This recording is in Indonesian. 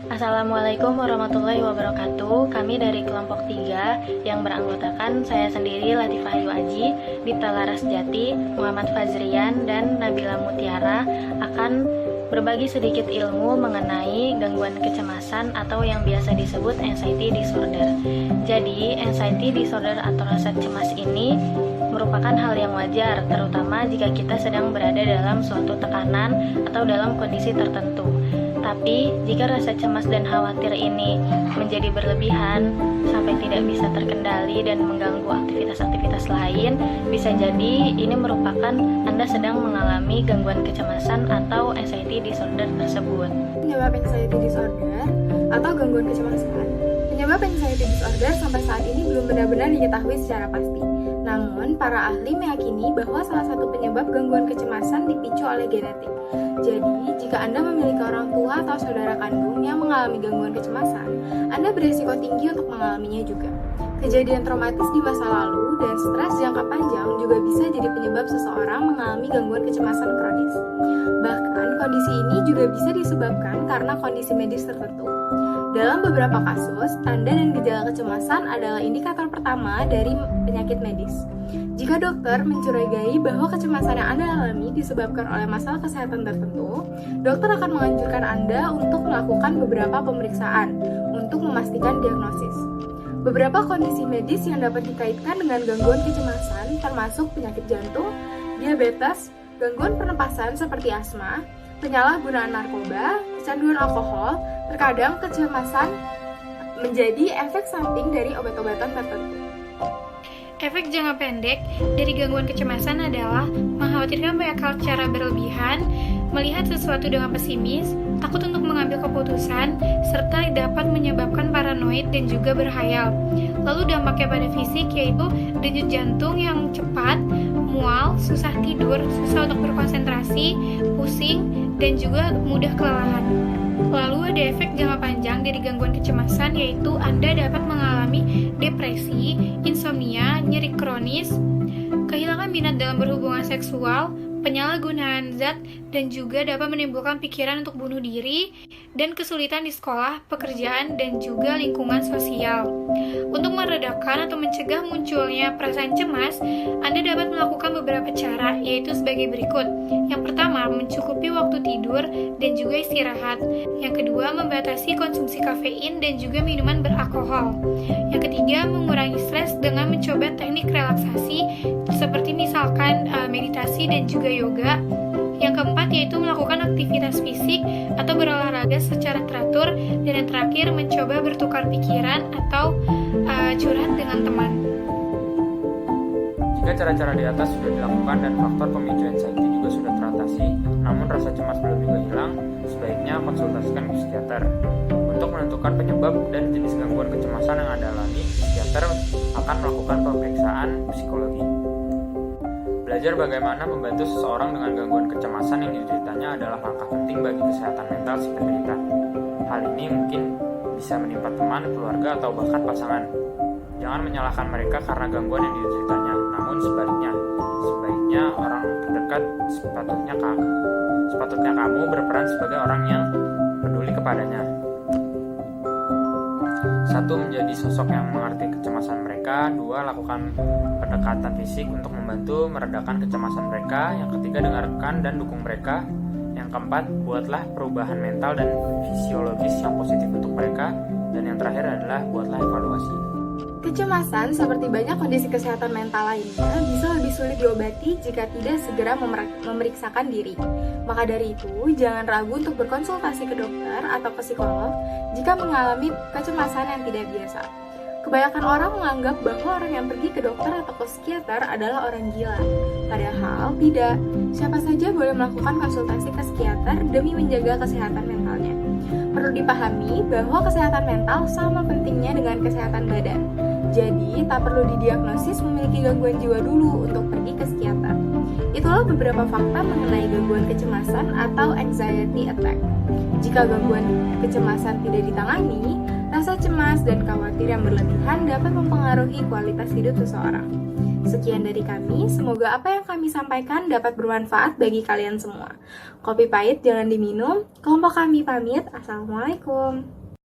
Assalamualaikum warahmatullahi wabarakatuh. Kami dari kelompok 3 yang beranggotakan saya sendiri Latifah Ayu Aji, Dita Laras Jati, Muhammad Fazrian, dan Nabila Mutiara akan berbagi sedikit ilmu mengenai gangguan kecemasan atau yang biasa disebut anxiety disorder. Jadi, anxiety disorder atau rasa cemas ini merupakan hal yang wajar, terutama jika kita sedang berada dalam suatu tekanan atau dalam kondisi tertentu. Tapi, jika rasa cemas dan khawatir ini menjadi berlebihan sampai tidak bisa terkendali dan mengganggu aktivitas-aktivitas lain, bisa jadi ini merupakan Anda sedang mengalami gangguan kecemasan atau anxiety disorder tersebut. Penyebab anxiety disorder atau gangguan kecemasan. Penyebab anxiety disorder sampai saat ini belum benar-benar diketahui secara pasti. Namun, para ahli meyakini bahwa salah satu penyebab gangguan kecemasan dipicu oleh genetik. Jadi, jika Anda memiliki orang tua atau saudara kandung yang mengalami gangguan kecemasan, Anda berisiko tinggi untuk mengalaminya juga. Kejadian traumatis di masa lalu dan stres jangka panjang juga bisa jadi penyebab seseorang mengalami gangguan kecemasan kronis. Bahkan, kondisi ini juga bisa disebabkan karena kondisi medis tertentu. Dalam beberapa kasus, tanda dan gejala kecemasan adalah indikator pertama dari penyakit medis. Jika dokter mencurigai bahwa kecemasan yang Anda alami disebabkan oleh masalah kesehatan tertentu, dokter akan menganjurkan Anda untuk melakukan beberapa pemeriksaan untuk memastikan diagnosis. Beberapa kondisi medis yang dapat dikaitkan dengan gangguan kecemasan termasuk penyakit jantung, diabetes, gangguan pernapasan seperti asma, penyalahgunaan narkoba, kecanduan alkohol. Terkadang kecemasan menjadi efek samping dari obat-obatan tertentu. Efek jangka pendek dari gangguan kecemasan adalah mengkhawatirkan banyak hal secara berlebihan, melihat sesuatu dengan pesimis, takut untuk mengambil keputusan, serta dapat menyebabkan paranoid dan juga berhayal. Lalu dampaknya pada fisik yaitu denyut jantung yang cepat, mual, susah tidur, susah untuk berkonsentrasi, pusing, dan juga mudah kelelahan. Lalu ada efek jangka panjang dari gangguan kecemasan yaitu Anda dapat mengalami depresi, insomnia, nyeri kronis, kehilangan minat dalam berhubungan seksual, penyalahgunaan zat, dan juga dapat menimbulkan pikiran untuk bunuh diri, dan kesulitan di sekolah, pekerjaan, dan juga lingkungan sosial. Untuk meredakan atau mencegah munculnya perasaan cemas, Anda dapat melakukan beberapa cara, yaitu sebagai berikut. Yang pertama, mencukupi waktu tidur dan juga istirahat. Yang kedua, membatasi konsumsi kafein dan juga minuman beralkohol. Yang ketiga, mengurangi stres dengan mencoba teknik relaksasi seperti misalkan meditasi dan juga yoga. Yang keempat yaitu melakukan aktivitas fisik atau berolahraga secara teratur. Dan yang terakhir mencoba bertukar pikiran atau curhat dengan teman. Jika cara-cara di atas sudah dilakukan dan faktor pemicu anxiety juga sudah teratasi, namun rasa cemas belum juga hilang, sebaiknya konsultasikan ke psikiater. Untuk menentukan penyebab dan jenis gangguan kecemasan yang Anda alami, psikiater akan melakukan pemeriksaan psikologi. Belajar bagaimana membantu seseorang dengan gangguan kecemasan yang dideritanya adalah langkah penting bagi kesehatan mental si penderita. Hal ini mungkin bisa menimpa teman, keluarga, atau bahkan pasangan. Jangan menyalahkan mereka karena gangguan yang dideritanya, namun sebaliknya orang terdekat sepatutnya kamu berperan sebagai orang yang peduli kepadanya. 1. Menjadi sosok yang mengerti kecemasan mereka. 2. Lakukan pendekatan fisik untuk membantu meredakan kecemasan mereka. Yang ketiga, dengarkan dan dukung mereka. Yang keempat, buatlah perubahan mental dan fisiologis yang positif untuk mereka. Dan yang terakhir adalah buatlah evaluasi. Kecemasan, seperti banyak kondisi kesehatan mental lainnya, bisa lebih sulit diobati jika tidak segera memeriksakan diri. Maka dari itu, jangan ragu untuk berkonsultasi ke dokter atau ke psikolog jika mengalami kecemasan yang tidak biasa. Kebanyakan orang menganggap bahwa orang yang pergi ke dokter atau ke psikiater adalah orang gila. Padahal tidak, siapa saja boleh melakukan konsultasi ke psikiater demi menjaga kesehatan mentalnya. Perlu dipahami bahwa kesehatan mental sama pentingnya dengan kesehatan badan. Jadi, tak perlu didiagnosis memiliki gangguan jiwa dulu untuk pergi ke psikiater. Itulah beberapa fakta mengenai gangguan kecemasan atau anxiety attack. Jika gangguan kecemasan tidak ditangani, rasa cemas dan khawatir yang berlebihan dapat mempengaruhi kualitas hidup seseorang. Sekian dari kami, semoga apa yang kami sampaikan dapat bermanfaat bagi kalian semua. Kopi pahit jangan diminum, kelompok kami pamit. Assalamualaikum.